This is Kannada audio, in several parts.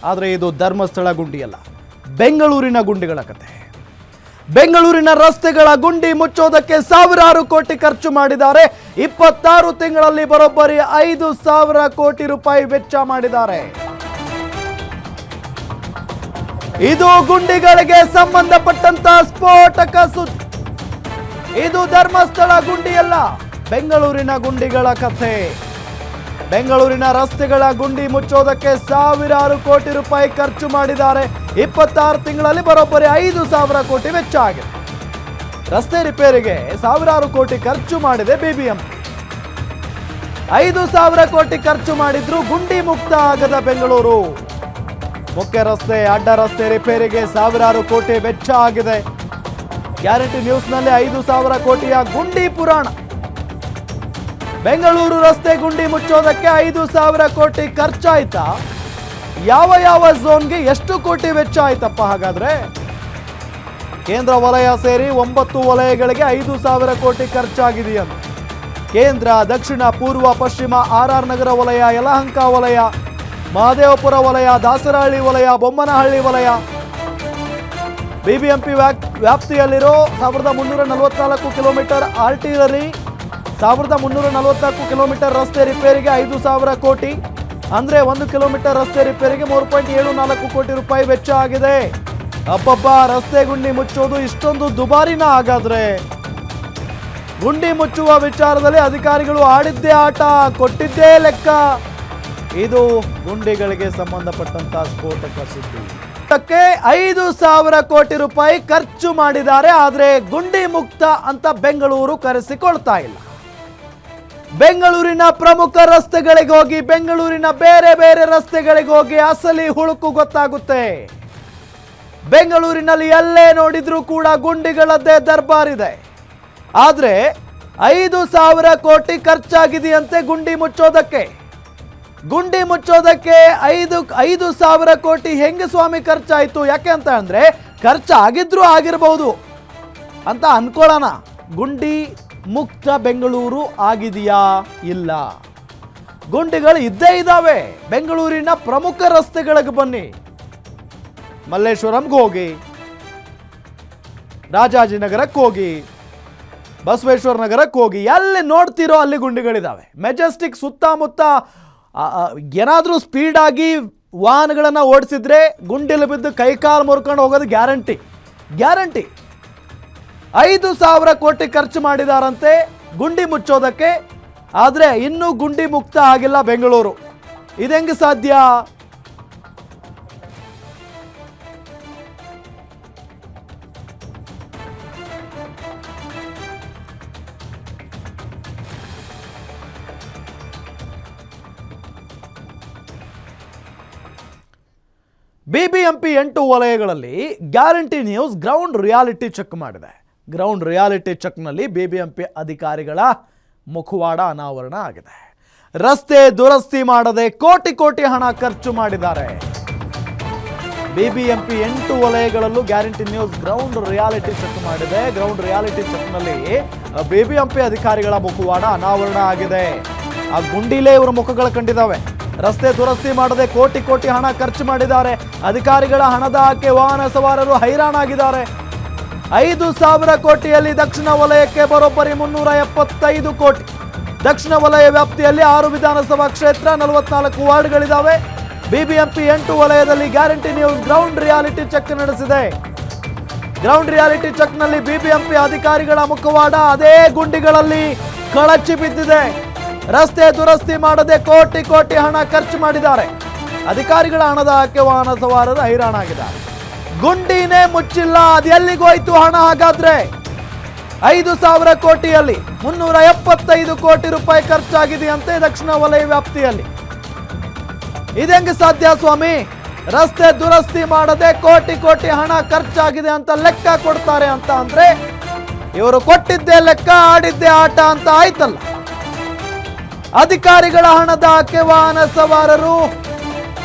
ಆದರೆ ಇದು ಧರ್ಮಸ್ಥಳ ಗುಂಡಿಯಲ್ಲ, ಬೆಂಗಳೂರಿನ ಗುಂಡಿಗಳ ಕತೆ. ಬೆಂಗಳೂರಿನ ರಸ್ತೆಗಳ ಗುಂಡಿ ಮುಚ್ಚೋದಕ್ಕೆ ಸಾವಿರಾರು ಕೋಟಿ ಖರ್ಚು ಮಾಡಿದ್ದಾರೆ. 26 ತಿಂಗಳಲ್ಲಿ ಬರೋಬ್ಬರಿ 5,000 ಕೋಟಿ ರೂಪಾಯಿ ವೆಚ್ಚ ಮಾಡಿದ್ದಾರೆ. ಇದು ಗುಂಡಿಗಳಿಗೆ ಸಂಬಂಧಪಟ್ಟಂತ ಸ್ಫೋಟಕ ಸುದ್ದಿ. ಇದು ಧರ್ಮಸ್ಥಳ ಗುಂಡಿಯಲ್ಲ, ಬೆಂಗಳೂರಿನ ಗುಂಡಿಗಳ ಕಥೆ. ಬೆಂಗಳೂರಿನ ರಸ್ತೆಗಳ ಗುಂಡಿ ಮುಚ್ಚೋದಕ್ಕೆ ಸಾವಿರಾರು ಕೋಟಿ ರೂಪಾಯಿ ಖರ್ಚು ಮಾಡಿದ್ದಾರೆ. 26 ತಿಂಗಳಲ್ಲಿ ಬರೋಬ್ಬರಿ 5,000 ಕೋಟಿ ವೆಚ್ಚ ಆಗಿದೆ. ರಸ್ತೆ ರಿಪೇರಿಗೆ ಸಾವಿರಾರು ಕೋಟಿ ಖರ್ಚು ಮಾಡಿದೆ ಬಿಬಿಎಂಪಿ. 5,000 ಕೋಟಿ ಖರ್ಚು ಮಾಡಿದ್ರು ಗುಂಡಿ ಮುಕ್ತ ಆಗದ ಬೆಂಗಳೂರು. ಮುಖ್ಯ ರಸ್ತೆ, ಅಡ್ಡ ರಸ್ತೆ ರಿಪೇರಿಗೆ ಸಾವಿರಾರು ಕೋಟಿ ವೆಚ್ಚ ಆಗಿದೆ. ಗ್ಯಾರಂಟಿ ನ್ಯೂಸ್ನಲ್ಲಿ 5,000 ಕೋಟಿಯ ಗುಂಡಿ ಪುರಾಣ. ಬೆಂಗಳೂರು ರಸ್ತೆ ಗುಂಡಿ ಮುಚ್ಚೋದಕ್ಕೆ 5,000 ಕೋಟಿ ಖರ್ಚಾಯ್ತಾ? ಯಾವ ಝೋನ್ಗೆ ಎಷ್ಟು ಕೋಟಿ ವೆಚ್ಚ ಆಯ್ತಪ್ಪ ಹಾಗಾದ್ರೆ? ಕೇಂದ್ರ ವಲಯ ಸೇರಿ 9 ವಲಯಗಳಿಗೆ 5,000 ಕೋಟಿ ಖರ್ಚಾಗಿದೆಯಂತೆ. ಕೇಂದ್ರ, ದಕ್ಷಿಣ, ಪೂರ್ವ, ಪಶ್ಚಿಮ, RR ನಗರ ವಲಯ, ಯಲಹಂಕ ವಲಯ, ಮಹದೇವಪುರ ವಲಯ, ದಾಸರಹಳ್ಳಿ ವಲಯ, ಬೊಮ್ಮನಹಳ್ಳಿ ವಲಯ. ಬಿಬಿಎಂಪಿ ವ್ಯಾಪ್ತಿಯಲ್ಲಿರೋ 1,344 ಕಿಲೋಮೀಟರ್ ಆರ್ಟಿಲರಿ, 1,344 ಕಿಲೋಮೀಟರ್ ರಸ್ತೆ ರಿಪೇರಿಗೆ 5,000 ಕೋಟಿ. ಅಂದ್ರೆ 1 ಕಿಲೋಮೀಟರ್ ರಸ್ತೆ ರಿಪೇರಿಗೆ 3.74 ಕೋಟಿ ರೂಪಾಯಿ ವೆಚ್ಚ ಆಗಿದೆ. ಅಬ್ಬಬ್ಬ, ರಸ್ತೆ ಗುಂಡಿ ಮುಚ್ಚೋದು ಇಷ್ಟೊಂದು ದುಬಾರಿನ? ಹಾಗಾದ್ರೆ ಗುಂಡಿ ಮುಚ್ಚುವ ವಿಚಾರದಲ್ಲಿ ಅಧಿಕಾರಿಗಳು ಆಡಿದ್ದೇ ಆಟ, ಕೊಟ್ಟಿದ್ದೇ ಲೆಕ್ಕ. ಇದು ಗುಂಡಿಗಳಿಗೆ ಸಂಬಂಧಪಟ್ಟಂತ ಸ್ಫೋಟಕ ಸುದ್ದಿ. 5,000 ಕೋಟಿ ರೂಪಾಯಿ ಖರ್ಚು ಮಾಡಿದ್ದಾರೆ. ಆದ್ರೆ ಗುಂಡಿ ಮುಕ್ತ ಅಂತ ಬೆಂಗಳೂರು ಕರೆಸಿಕೊಳ್ತಾ ಇಲ್ಲ. ಬೆಂಗಳೂರಿನ ಪ್ರಮುಖ ರಸ್ತೆಗಳಿಗೆ ಹೋಗಿ, ಬೆಂಗಳೂರಿನ ಬೇರೆ ಬೇರೆ ರಸ್ತೆಗಳಿಗೆ ಹೋಗಿ ಅಸಲಿ ಹುಳುಕು ಗೊತ್ತಾಗುತ್ತೆ. ಬೆಂಗಳೂರಿನಲ್ಲಿ ಎಲ್ಲೇ ನೋಡಿದ್ರೂ ಕೂಡ ಗುಂಡಿಗಳದ್ದೇ ದರ್ಬಾರಿದೆ. ಆದ್ರೆ 5,000 ಕೋಟಿ ಖರ್ಚಾಗಿದೆಯಂತೆ ಗುಂಡಿ ಮುಚ್ಚೋದಕ್ಕೆ. ಗುಂಡಿ ಮುಚ್ಚೋದಕ್ಕೆ 5,000 ಕೋಟಿ ಹೆಂಗೆ ಸ್ವಾಮಿ ಖರ್ಚಾಯಿತು? ಯಾಕೆ ಅಂತ ಅಂದ್ರೆ ಖರ್ಚಾಗಿದ್ರೂ ಆಗಿರಬಹುದು ಅಂತ ಅನ್ಕೊಳ್ಳೋಣ. ಗುಂಡಿ ಮುಕ್ತ ಬೆಂಗಳೂರು ಆಗಿದೆಯಾ? ಇಲ್ಲ. ಗುಂಡಿಗಳು ಇದ್ದೇ ಇದ್ದಾವೆ. ಬೆಂಗಳೂರಿನ ಪ್ರಮುಖ ರಸ್ತೆಗಳಿಗೆ ಬನ್ನಿ. ಮಲ್ಲೇಶ್ವರಂಗೆ ಹೋಗಿ, ರಾಜಾಜಿನಗರಕ್ಕೆ ಹೋಗಿ, ಬಸವೇಶ್ವರ ನಗರಕ್ಕೆ ಹೋಗಿ, ಎಲ್ಲಿ ನೋಡ್ತಿರೋ ಅಲ್ಲಿ ಗುಂಡಿಗಳಿದ್ದಾವೆ. ಮೆಜೆಸ್ಟಿಕ್ ಸುತ್ತಮುತ್ತ ಏನಾದರೂ ಸ್ಪೀಡಾಗಿ ವಾಹನಗಳನ್ನು ಓಡಿಸಿದ್ರೆ ಗುಂಡಿಲು ಬಿದ್ದು ಕೈಕಾಲು ಮುರ್ಕೊಂಡು ಹೋಗೋದು ಗ್ಯಾರಂಟಿ. 5,000 ಕೋಟಿ ಖರ್ಚು ಮಾಡಿದಾರಂತೆ ಗುಂಡಿ ಮುಚ್ಚೋದಕ್ಕೆ. ಆದರೆ ಇನ್ನೂ ಗುಂಡಿ ಮುಕ್ತ ಆಗಿಲ್ಲ ಬೆಂಗಳೂರು. ಇದೆಂಗೆ ಸಾಧ್ಯ? ಬಿಬಿಎಂಪಿ 8 ವಲಯಗಳಲ್ಲಿ Guarantee news ground reality check ಮಾಡಿದೆ. ಗ್ರೌಂಡ್ ರಿಯಾಲಿಟಿ ಚೆಕ್ನಲ್ಲಿ ಬಿಬಿಎಂಪಿ ಅಧಿಕಾರಿಗಳ ಮುಖವಾಡ ಅನಾವರಣ ಆಗಿದೆ. ರಸ್ತೆ ದುರಸ್ತಿ ಮಾಡದೆ ಕೋಟಿ ಕೋಟಿ ಹಣ ಖರ್ಚು ಮಾಡಿದ್ದಾರೆ. ಬಿಬಿಎಂಪಿ 8 ವಲಯಗಳಲ್ಲೂ guarantee news ground reality check ಮಾಡಿದೆ. ಗ್ರೌಂಡ್ ರಿಯಾಲಿಟಿ ಚೆಕ್ನಲ್ಲಿ ಬಿಬಿಎಂಪಿ ಅಧಿಕಾರಿಗಳ ಮುಖವಾಡ ಅನಾವರಣ ಆಗಿದೆ. ಆ ಗುಂಡಿಲೇ ಇವರ ಮುಖಗಳು ಕಂಡಿದ್ದಾವೆ. ರಸ್ತೆ ದುರಸ್ತಿ ಮಾಡದೆ ಕೋಟಿ ಕೋಟಿ ಹಣ ಖರ್ಚು ಮಾಡಿದ್ದಾರೆ. ಅಧಿಕಾರಿಗಳ ಹಣದ ಆಕೆ ವಾಹನ ಸವಾರರು ಹೈರಾಣಾಗಿದ್ದಾರೆ. 5,000 ಕೋಟಿಯಲ್ಲಿ ದಕ್ಷಿಣ ವಲಯಕ್ಕೆ ಬರೋಬ್ಬರಿ 375 ಕೋಟಿ. ದಕ್ಷಿಣ ವಲಯ ವ್ಯಾಪ್ತಿಯಲ್ಲಿ 6 ವಿಧಾನಸಭಾ ಕ್ಷೇತ್ರ, 44 ವಾರ್ಡ್ಗಳಿದ್ದಾವೆ. ಬಿಬಿಎಂಪಿ 8 ವಲಯದಲ್ಲಿ Guarantee news ground reality check ನಡೆಸಿದೆ. ಗ್ರೌಂಡ್ ರಿಯಾಲಿಟಿ ಚೆಕ್ನಲ್ಲಿ ಬಿಬಿಎಂಪಿ ಅಧಿಕಾರಿಗಳ ಮುಖವಾಡ ಅದೇ ಗುಂಡಿಗಳಲ್ಲಿ ಕಳಚಿ ಬಿದ್ದಿದೆ. ರಸ್ತೆ ದುರಸ್ತಿ ಮಾಡದೆ ಕೋಟಿ ಕೋಟಿ ಹಣ ಖರ್ಚು ಮಾಡಿದ್ದಾರೆ. ಅಧಿಕಾರಿಗಳ ಹಣದ ಆಕೆ ವಾಹನ ಸವಾರರು ಹೈರಾಣಾಗಿದ್ದಾರೆ. ಗುಂಡಿನೇ ಮುಚ್ಚಿಲ್ಲ, ಅದು ಎಲ್ಲಿಗೋಯ್ತು ಹಣ? ಹಾಗಾದ್ರೆ 5,000 ಕೋಟಿಯಲ್ಲಿ 375 ಕೋಟಿ ರೂಪಾಯಿ ಖರ್ಚಾಗಿದೆಯಂತೆ ದಕ್ಷಿಣ ವಲಯ ವ್ಯಾಪ್ತಿಯಲ್ಲಿ. ಇದೆಂಗೆ ಸಾಧ್ಯ ಸ್ವಾಮಿ? ರಸ್ತೆ ದುರಸ್ತಿ ಮಾಡದೆ ಕೋಟಿ ಕೋಟಿ ಹಣ ಖರ್ಚಾಗಿದೆ ಅಂತ ಲೆಕ್ಕ ಕೊಡ್ತಾರೆ ಅಂತ ಅಂದ್ರೆ ಇವರು ಕೊಟ್ಟಿದ್ದೇ ಲೆಕ್ಕ, ಆಡಿದ್ದೇ ಆಟ ಅಂತ ಆಯ್ತಲ್ಲ. ಅಧಿಕಾರಿಗಳ ಹಣದ ಆಕೆ ವಾಹನ ಸವಾರರು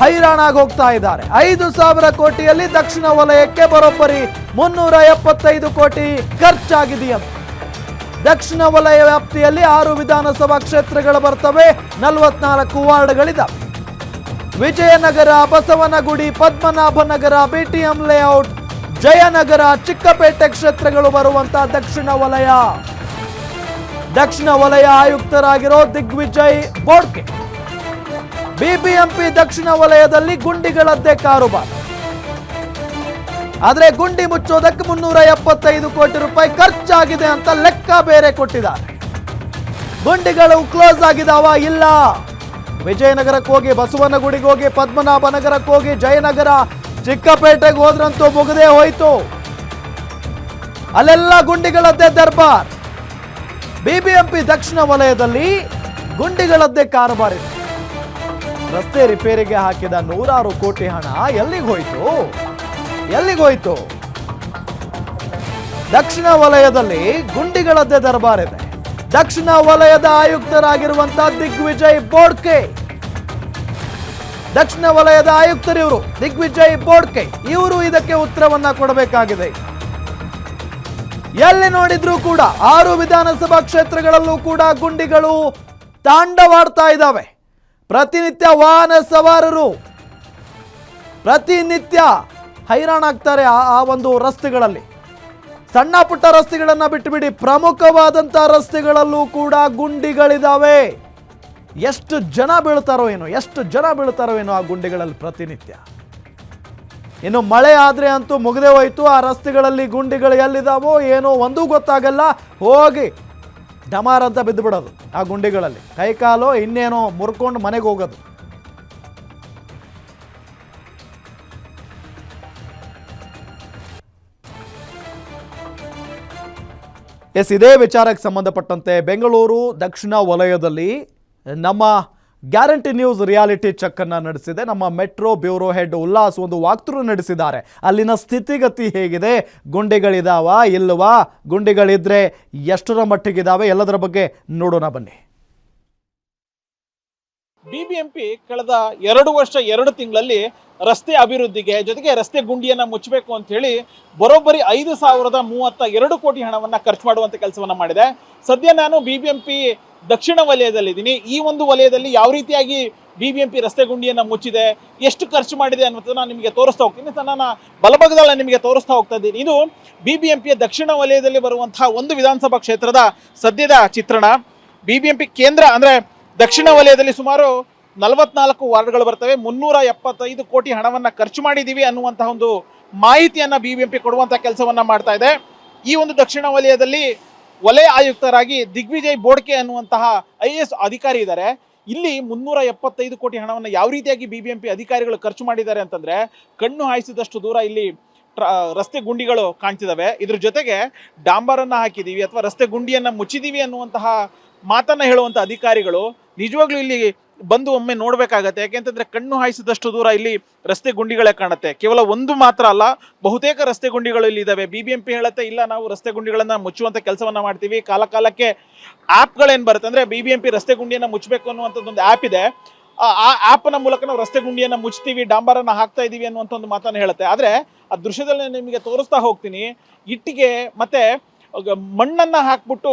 ಹೈರಾಣಾಗಿ ಹೋಗ್ತಾ ಇದ್ದಾರೆ. 5,000 ಕೋಟಿಯಲ್ಲಿ ದಕ್ಷಿಣ ವಲಯಕ್ಕೆ ಬರೋಬ್ಬರಿ 375 ಕೋಟಿ ಖರ್ಚಾಗಿದೆಯಂತೆ. ದಕ್ಷಿಣ ವಲಯ ವ್ಯಾಪ್ತಿಯಲ್ಲಿ 6 ವಿಧಾನಸಭಾ ಕ್ಷೇತ್ರಗಳು ಬರ್ತವೆ, 44 ವಾರ್ಡ್ಗಳಿದ್ದಾವೆ. ವಿಜಯನಗರ, ಬಸವನಗುಡಿ, ಪದ್ಮನಾಭನಗರ, ಬಿಟಿಎಂ ಲೇಔಟ್, ಜಯನಗರ, ಚಿಕ್ಕಪೇಟೆ ಕ್ಷೇತ್ರಗಳು ಬರುವಂತಹ ದಕ್ಷಿಣ ವಲಯ ಆಯುಕ್ತರಾಗಿರೋ ದಿಗ್ವಿಜಯ್ ಬೋಡ್ಕೆ. ಬಿಬಿಎಂಪಿ ದಕ್ಷಿಣ ವಲಯದಲ್ಲಿ ಗುಂಡಿಗಳದ್ದೇ ಕಾರುಬಾರ್. ಆದ್ರೆ ಗುಂಡಿ ಮುಚ್ಚೋದಕ್ಕೆ 375 ಕೋಟಿ ರೂಪಾಯಿ ಖರ್ಚಾಗಿದೆ ಅಂತ ಲೆಕ್ಕ ಬೇರೆ ಕೊಟ್ಟಿದ್ದಾರೆ. ಗುಂಡಿಗಳು ಕ್ಲೋಸ್ ಆಗಿದಾವ? ಇಲ್ಲ. ವಿಜಯನಗರಕ್ಕೆ ಹೋಗಿ, ಬಸವನಗುಡಿಗೆ ಹೋಗಿ, ಪದ್ಮನಾಭನಗರಕ್ಕೆ ಹೋಗಿ, ಜಯನಗರ, ಚಿಕ್ಕಪೇಟೆಗೆ ಹೋದ್ರಂತೂ ಮುಗದೇ ಹೋಯ್ತು. ಅಲ್ಲೆಲ್ಲ ಗುಂಡಿಗಳದ್ದೇ ದರ್ಬಾರ್. ಬಿಬಿಎಂಪಿ ದಕ್ಷಿಣ ವಲಯದಲ್ಲಿ ಗುಂಡಿಗಳದ್ದೇ ಕಾರುಬಾರ್ ಇದೆ. ರಸ್ತೆ ರಿಪೇರಿಗೆ ಹಾಕಿದ 100 ಕೋಟಿ ಹಣ ಎಲ್ಲಿಗೋಯ್ತು? ದಕ್ಷಿಣ ವಲಯದಲ್ಲಿ ಗುಂಡಿಗಳದ್ದೇ ದರ್ಬಾರ್ ಇದೆ. ದಕ್ಷಿಣ ವಲಯದ ಆಯುಕ್ತರಾಗಿರುವಂತಹ ದಿಗ್ವಿಜಯ್ ಬೋಡ್ಕೆ, ದಕ್ಷಿಣ ವಲಯದ ಆಯುಕ್ತರಿವರು ದಿಗ್ವಿಜಯ್ ಬೋಡ್ಕೆ, ಇವರು ಇದಕ್ಕೆ ಉತ್ತರವನ್ನ ಕೊಡಬೇಕಾಗಿದೆ. ಎಲ್ಲಿ ನೋಡಿದ್ರೂ ಕೂಡ 6 ವಿಧಾನಸಭಾ ಕ್ಷೇತ್ರಗಳಲ್ಲೂ ಕೂಡ ಗುಂಡಿಗಳು ತಾಂಡವಾಡ್ತಾ ಇದ್ದಾವೆ. ಪ್ರತಿನಿತ್ಯ ವಾಹನ ಸವಾರರು ಪ್ರತಿನಿತ್ಯ ಹೈರಾಣಾಗ್ತಾರೆ ಆ ಒಂದು ರಸ್ತೆಗಳಲ್ಲಿ. ಸಣ್ಣ ಪುಟ್ಟ ರಸ್ತೆಗಳನ್ನ ಬಿಟ್ಟುಬಿಡಿ, ಪ್ರಮುಖವಾದಂತಹ ರಸ್ತೆಗಳಲ್ಲೂ ಕೂಡ ಗುಂಡಿಗಳಿದಾವೆ. ಎಷ್ಟು ಜನ ಬೀಳ್ತಾರೋ ಏನೋ ಆ ಗುಂಡಿಗಳಲ್ಲಿ ಪ್ರತಿನಿತ್ಯ. ಇನ್ನು ಮಳೆ ಆದ್ರೆ ಅಂತೂ ಮುಗದೆ ಹೋಯ್ತು. ಆ ರಸ್ತೆಗಳಲ್ಲಿ ಗುಂಡಿಗಳು ಎಲ್ಲಿದಾವೋ ಏನೋ ಒಂದೂ ಗೊತ್ತಾಗಲ್ಲ. ಹೋಗಿ ಡಮಾರ್ ಅಂತ ಬಿದ್ದು ಬಿಡೋದು ಆ ಗುಂಡಿಗಳಲ್ಲಿ. ಕೈಕಾಲು ಇನ್ನೇನೋ ಮುರ್ಕೊಂಡು ಮನೆಗೆ ಹೋಗೋದು. ಇದೇ ವಿಚಾರಕ್ಕೆ ಸಂಬಂಧಪಟ್ಟಂತೆ ಬೆಂಗಳೂರು ದಕ್ಷಿಣ ವಲಯದಲ್ಲಿ ನಮ್ಮ ಗ್ಯಾರಂಟಿ ನ್ಯೂಸ್ ರಿಯಾಲಿಟಿ ಚೆಕ್ ಅನ್ನ ನಡೆಸಿದೆ. ನಮ್ಮ ಮೆಟ್ರೋ ಬ್ಯೂರೋ ಹೆಡ್ ಉಲ್ಲಾಸ್ ಒಂದು ವಾಕ್ಥ್ರೂ ನಡೆಸಿದ್ದಾರೆ. ಅಲ್ಲಿನ ಸ್ಥಿತಿಗತಿ ಹೇಗಿದೆ, ಗುಂಡಿಗಳಿದಾವ ಇಲ್ವಾ, ಗುಂಡಿಗಳಿದ್ರೆ ಎಷ್ಟರ ಮಟ್ಟಿಗಿದಾವೆ, ಎಲ್ಲದರ ಬಗ್ಗೆ ನೋಡೋಣ ಬನ್ನಿ. ಬಿಬಿಎಂಪಿ ಕಳೆದ 2 ವರ್ಷ 2 ತಿಂಗಳಲ್ಲಿ ರಸ್ತೆ ಅಭಿವೃದ್ಧಿಗೆ ಜೊತೆಗೆ ರಸ್ತೆ ಗುಂಡಿಯನ್ನ ಮುಚ್ಚಬೇಕು ಅಂತ ಹೇಳಿ ಬರೋಬ್ಬರಿ 5,032 ಕೋಟಿ ಹಣವನ್ನ ಖರ್ಚು ಮಾಡುವಂತ ಕೆಲಸವನ್ನ ಮಾಡಿದೆ. ಸದ್ಯ ನಾನು ಬಿಬಿಎಂಪಿ ದಕ್ಷಿಣ ವಲಯದಲ್ಲಿದ್ದೀನಿ. ಈ ಒಂದು ವಲಯದಲ್ಲಿ ಯಾವ ರೀತಿಯಾಗಿ ಬಿಬಿಎಂಪಿ ರಸ್ತೆ ಗುಂಡಿಯನ್ನ ಮುಚ್ಚಿದೆ, ಎಷ್ಟು ಖರ್ಚು ಮಾಡಿದೆ ಅನ್ನೋದನ್ನ ನಾನು ನಿಮಗೆ ತೋರಿಸ್ತಾ ಹೋಗ್ತೀನಿ. ನಾನು ಬಲಭಾಗದಲ್ಲಿ ನಿಮಗೆ ತೋರಿಸ್ತಾ ಹೋಗ್ತಾ ಇದ್ದೀನಿ. ಇದು ಬಿಬಿಎಂಪಿಯ ದಕ್ಷಿಣ ವಲಯದಲ್ಲಿ ಬರುವಂತಹ ಒಂದು ವಿಧಾನಸಭಾ ಕ್ಷೇತ್ರದ ಸದ್ಯದ ಚಿತ್ರಣ. ಬಿಬಿಎಂಪಿ ಕೇಂದ್ರ ಅಂದ್ರೆ ದಕ್ಷಿಣ ವಲಯದಲ್ಲಿ ಸುಮಾರು 44 ವಾರ್ಡ್ಗಳು ಬರ್ತವೆ. 375 ಕೋಟಿ ಹಣವನ್ನ ಖರ್ಚು ಮಾಡಿದೀವಿ ಅನ್ನುವಂತಹ ಒಂದು ಮಾಹಿತಿಯನ್ನ ಬಿಬಿಎಂಪಿ ಕೊಡುವಂತಹ ಕೆಲಸವನ್ನ ಮಾಡ್ತಾ ಇದೆ. ಈ ಒಂದು ದಕ್ಷಿಣ ವಲಯದಲ್ಲಿ ವಲಯ ಆಯುಕ್ತರಾಗಿ ದಿಗ್ವಿಜಯ್ ಬೋಡ್ಕೆ ಅನ್ನುವಂತಹ IAS ಅಧಿಕಾರಿ ಇದ್ದಾರೆ. ಇಲ್ಲಿ 375 ಕೋಟಿ ಹಣವನ್ನು ಯಾವ ರೀತಿಯಾಗಿ ಬಿಬಿಎಂಪಿ ಅಧಿಕಾರಿಗಳು ಖರ್ಚು ಮಾಡಿದ್ದಾರೆ ಅಂತಂದ್ರೆ ಕಣ್ಣು ಹಾಯಿಸಿದಷ್ಟು ದೂರ ಇಲ್ಲಿ ರಸ್ತೆ ಗುಂಡಿಗಳು ಕಾಣ್ತಿದ್ದಾವೆ. ಇದ್ರ ಜೊತೆಗೆ ಡಾಂಬರನ್ನ ಹಾಕಿದೀವಿ ಅಥವಾ ರಸ್ತೆ ಗುಂಡಿಯನ್ನ ಮುಚ್ಚಿದೀವಿ ಅನ್ನುವಂತಹ ಮಾತನ್ನ ಹೇಳುವಂತ ಅಧಿಕಾರಿಗಳು ನಿಜವಾಗ್ಲೂ ಇಲ್ಲಿ ಬಂದು ಒಮ್ಮೆ ನೋಡ್ಬೇಕಾಗತ್ತೆ. ಯಾಕೆಂತಂದ್ರೆ ಕಣ್ಣು ಹಾಯಿಸಿದಷ್ಟು ದೂರ ಇಲ್ಲಿ ರಸ್ತೆ ಗುಂಡಿಗಳೇ ಕಾಣುತ್ತೆ. ಕೇವಲ ಒಂದು ಮಾತ್ರ ಅಲ್ಲ, ಬಹುತೇಕ ರಸ್ತೆ ಗುಂಡಿಗಳು ಇಲ್ಲಿ ಇದಾವೆ. ಬಿಬಿಎಂಪಿ ಹೇಳುತ್ತೆ ಇಲ್ಲ ನಾವು ರಸ್ತೆ ಗುಂಡಿಗಳನ್ನ ಮುಚ್ಚುವಂತ ಕೆಲಸವನ್ನ ಮಾಡ್ತೀವಿ. ಕಾಲಕಾಲಕ್ಕೆ ಆ್ಯಪ್ಗಳೇನು ಬರುತ್ತೆ ಅಂದ್ರೆ ಬಿಬಿಎಂಪಿ ರಸ್ತೆ ಗುಂಡಿಯನ್ನ ಮುಚ್ಚಬೇಕು ಅನ್ನುವಂಥದ್ದೊಂದು ಆ್ಯಪ್ ಇದೆ. ಆ ಆ್ಯಪ್ನ ಮೂಲಕ ನಾವು ರಸ್ತೆ ಗುಂಡಿಯನ್ನ ಮುಚ್ತೀವಿ, ಡಾಂಬರನ್ನ ಹಾಕ್ತಾ ಇದೀವಿ ಅನ್ನುವಂಥ ಒಂದು ಮಾತನ್ನ ಹೇಳುತ್ತೆ. ಆದ್ರೆ ಆ ದೃಶ್ಯದಲ್ಲಿ ನಿಮಗೆ ತೋರಿಸ್ತಾ ಹೋಗ್ತೀನಿ. ಇಟ್ಟಿಗೆ ಮತ್ತೆ ಮಣ್ಣನ್ನ ಹಾಕ್ಬಿಟ್ಟು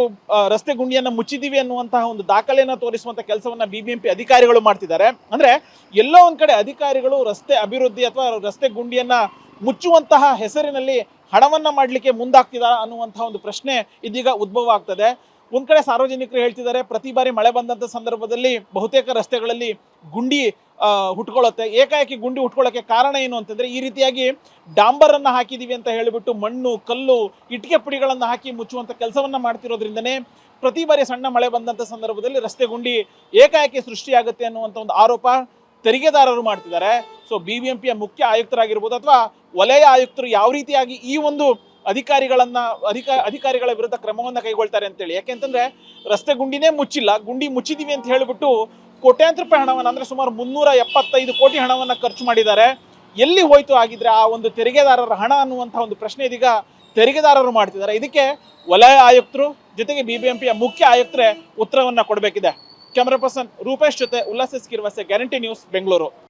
ರಸ್ತೆ ಗುಂಡಿಯನ್ನ ಮುಚ್ಚಿದೀವಿ ಅನ್ನುವಂತಹ ಒಂದು ದಾಖಲೆಯನ್ನ ತೋರಿಸುವಂತ ಕೆಲಸವನ್ನ ಬಿಬಿಎಂಪಿ ಅಧಿಕಾರಿಗಳು ಮಾಡ್ತಿದ್ದಾರೆ. ಅಂದ್ರೆ ಎಲ್ಲೋ ಒಂದ್ ಕಡೆ ಅಧಿಕಾರಿಗಳು ರಸ್ತೆ ಅಭಿವೃದ್ಧಿ ಅಥವಾ ರಸ್ತೆ ಗುಂಡಿಯನ್ನ ಮುಚ್ಚುವಂತಹ ಹೆಸರಿನಲ್ಲಿ ಹಣವನ್ನ ಮಾಡ್ಲಿಕ್ಕೆ ಮುಂದಾಗ್ತಿದಾರ ಅನ್ನುವಂತಹ ಒಂದು ಪ್ರಶ್ನೆ ಇದೀಗ ಉದ್ಭವ ಆಗ್ತದೆ. ಒಂದ್ ಕಡೆ ಸಾರ್ವಜನಿಕರು ಹೇಳ್ತಿದ್ದಾರೆ ಪ್ರತಿ ಬಾರಿ ಮಳೆ ಬಂದಂತ ಸಂದರ್ಭದಲ್ಲಿ ಬಹುತೇಕ ರಸ್ತೆಗಳಲ್ಲಿ ಗುಂಡಿ ಹುಟ್ಕೊಳ್ಳುತ್ತೆ. ಏಕಾಏಕಿ ಗುಂಡಿ ಹುಟ್ಕೊಳ್ಳೋಕೆ ಕಾರಣ ಏನು ಅಂತಂದ್ರೆ ಈ ರೀತಿಯಾಗಿ ಡಾಂಬರನ್ನ ಹಾಕಿದೀವಿ ಅಂತ ಹೇಳಿಬಿಟ್ಟು ಮಣ್ಣು, ಕಲ್ಲು, ಇಟ್ಟಿಗೆ ಪುಡಿಗಳನ್ನ ಹಾಕಿ ಮುಚ್ಚುವಂತ ಕೆಲಸವನ್ನ ಮಾಡ್ತಿರೋದ್ರಿಂದನೇ ಪ್ರತಿ ಬಾರಿ ಸಣ್ಣ ಮಳೆ ಬಂದಂತ ಸಂದರ್ಭದಲ್ಲಿ ರಸ್ತೆ ಗುಂಡಿ ಏಕಾಏಕಿ ಸೃಷ್ಟಿಯಾಗುತ್ತೆ ಅನ್ನುವಂಥ ಒಂದು ಆರೋಪ ತೆರಿಗೆದಾರರು ಮಾಡ್ತಿದ್ದಾರೆ. ಸೊ ಬಿಬಿಎಂಪಿಯ ಮುಖ್ಯ ಆಯುಕ್ತರಾಗಿರ್ಬೋದು ಅಥವಾ ವಲಯ ಆಯುಕ್ತರು ಯಾವ ರೀತಿಯಾಗಿ ಈ ಒಂದು ಅಧಿಕಾರಿಗಳ ವಿರುದ್ಧ ಕ್ರಮವನ್ನ ಕೈಗೊಳ್ತಾರೆ ಅಂತೇಳಿ. ಯಾಕೆಂತಂದ್ರೆ ರಸ್ತೆ ಗುಂಡಿನೇ ಮುಚ್ಚಿಲ್ಲ, ಗುಂಡಿ ಮುಚ್ಚಿದೀವಿ ಅಂತ ಹೇಳಿಬಿಟ್ಟು ಕೋಟ್ಯಾಂತರ ರೂಪಾಯಿ ಹಣವನ್ನ ಅಂದ್ರೆ ಸುಮಾರು 375 ಕೋಟಿ ಹಣವನ್ನ ಖರ್ಚು ಮಾಡಿದ್ದಾರೆ. ಎಲ್ಲಿ ಹೋಯ್ತು ಆಗಿದ್ರೆ ಆ ಒಂದು ತೆರಿಗೆದಾರರ ಹಣ ಅನ್ನುವಂತಹ ಒಂದು ಪ್ರಶ್ನೆ ಇದೀಗ ತೆರಿಗೆದಾರರು ಮಾಡ್ತಿದ್ದಾರೆ. ಇದಕ್ಕೆ ವಲಯ ಆಯುಕ್ತರು ಜೊತೆಗೆ ಬಿಬಿಎಂಪಿಯ ಮುಖ್ಯ ಆಯುಕ್ತರೇ ಉತ್ತರವನ್ನ ಕೊಡಬೇಕಿದೆ. ಕ್ಯಾಮರಾ ಪರ್ಸನ್ ರೂಪೇಶ್ ಜೊತೆ ಉಲ್ಲಾಸ್ ಕಿರ್ವಾಸೆ, ಗ್ಯಾರಂಟಿ ನ್ಯೂಸ್, ಬೆಂಗಳೂರು.